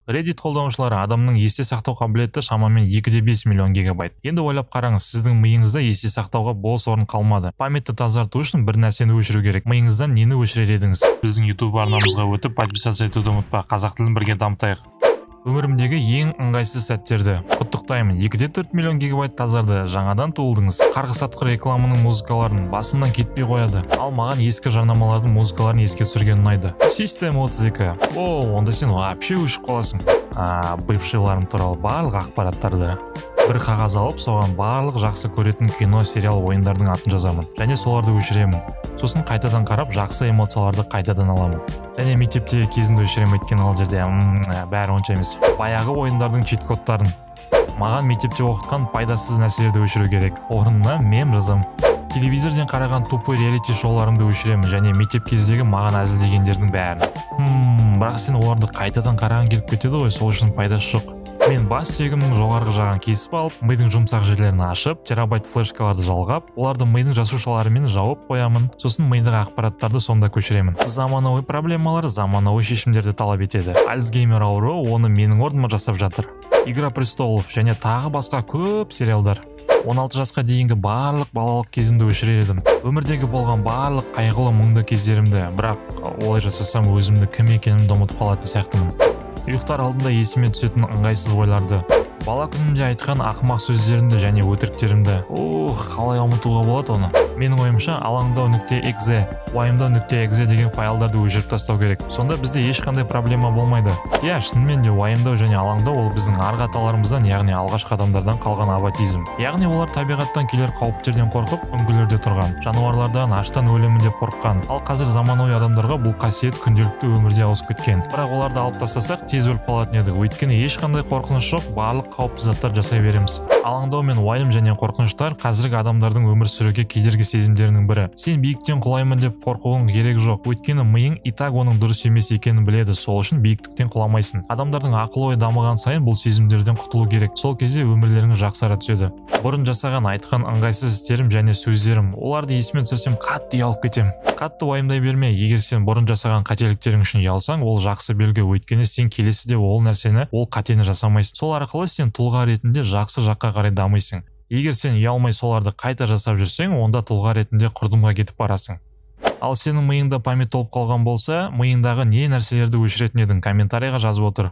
Reddit қолданушылары адамның есте сақтау қабілеті шамамен 2,5 миллион гигабайт. Енді ойлап қараңыз, сіздің миыңызда есте сақтауға бос орын қалмады. Памятті тазарту үшін бір нәрсені өшіру керек. Миыңыздан нені өшірер едіңіз? Біздің YouTube арнамызға өтіп, подписаться етуді ұмытпа. Қазақ тілін бірге дамытайық. Өмірімдегі ең ыңғайсыз сәттерді құттықтаймын. 2,4 миллион гигабайт тазарды. Жаңадан туылдыңыз. Қарғыс-атқыр рекламаның музыкаларын басымнан кетпей қояды. Ал маған ескі жарнамалардың музыкаларын еске түсірген ұнайды. System 32. Онда сен вообще өшіп қаласың. Бывшийларым туралы барлық ақпараттарды бір қағаз алып, соған барлық жақсы көретін кино, сериал, ойындардың атын жазамын. Және соларды өшіремін. Сосын қайтадан қарап, жақсы эмоцияларды қайтадан аламын. Және мектепте кезінде өшіремін, өйткені ал жерде бәрі онша емес. Баяғы ойындардың чит-кодтарын. Маған мектепте оқытқан пайдасыз нәрселерді өшіру керек. Орнына мем жазамын. Телевизорден қараған тупой реалити шоуларымды өшіремін және мектеп кездегі маған әзілдегендердің бәрін. Бірақ сен оларды қайтадан қараған келіп кетеді ғой, сол үшін пайдасы жоқ. Мен бас сүйегімнің жоғарғы жағын кесіп алып, мидың жұмсақ жерлерін ашып, терабайт флешкаларды жалғап, оларды мидың жасушаларымен жауып қоямын. Сосын мидағы ақпараттарды сонда көшіремін. Заманауи проблемалар заманауи шешімдерді талап етеді. Альцгеймер ауруы оны менің орныма жасап жатыр. Игра престолов және тағы басқа көп сериалдар. 16 жасқа дейінгі барлық балалық кезімді өшірер едім. Өмірдегі болған барлық қайғылы мұңды кездерімді, бірақ олай жасасам өзімді кім екенімді ұмытып қалатын сияқтымын. Ұйықтар алдында есіме түсетін ыңғайсыз ойларды, бала күнімде айтқан ақымақ сөздерімді және өтіріктерімді. Қалай ұмытуға болады оны? Менің ойымша алаңдау.exe, уайымдау.exe деген файлдарды өшіріп тастау керек. Сонда бізде ешқандай проблема болмайды. Шынымен де уайымдау және алаңдау ол біздің арғы аталарымыздан, яғни алғашқы адамдардан қалған аватизм. Яғни олар табиғаттан келер қауіптерден қорқып, үңгілерде тұрған, жануарлардан аштан өлемін деп қорыққан. Ал қазір заманауи адамдарға бұл қасиет күнделікті өмірде ауысып кеткен. Бірақ оларды алып тастасақ, тез өліп қалатын еді. Өйткені ешқандай қорқыныш жоқ, барлық қауіпті заттар жасай береміз. Алаңдау мен уайым және қорқыныштар қазіргі адамдардың өмір сүруге кедергі сезімдерінің бірі. Сен биіктен құлаймын деп қорқуың керек жоқ. Өйткені миың итак оның дұрыс емес екенін біледі. Сол үшін биіктіктен құламайсың. Адамдардың ақыл-ой дамыған сайын бұл сезімдерден құтылу керек. Сол кезде өмірлеріңіз жақсара түседі. Бұрын жасаған айтқан ыңғайсыз істерім және сөздерім, оларды есіме түсірсем қатты ұялып кетем. Қатты уайымдай берме. Егер сен бұрын жасаған қателіктерің үшін ұялсаң, ол жақсы белгі. Өйткені сен келесіде ол нәрсені, ол қатені жасамайсың. Сол арқылы сен тұлға ретінде жақсы жаққа қарай дамисың. Егер сен ұялмай соларды қайта жасап жүрсең, онда тұлға ретінде құрдымға кетіп барасың. Ал сенің миыңда память толып қалған болса, миыңдағы не нәрселерді өшіретін едің? Комментарийға жазып отыр.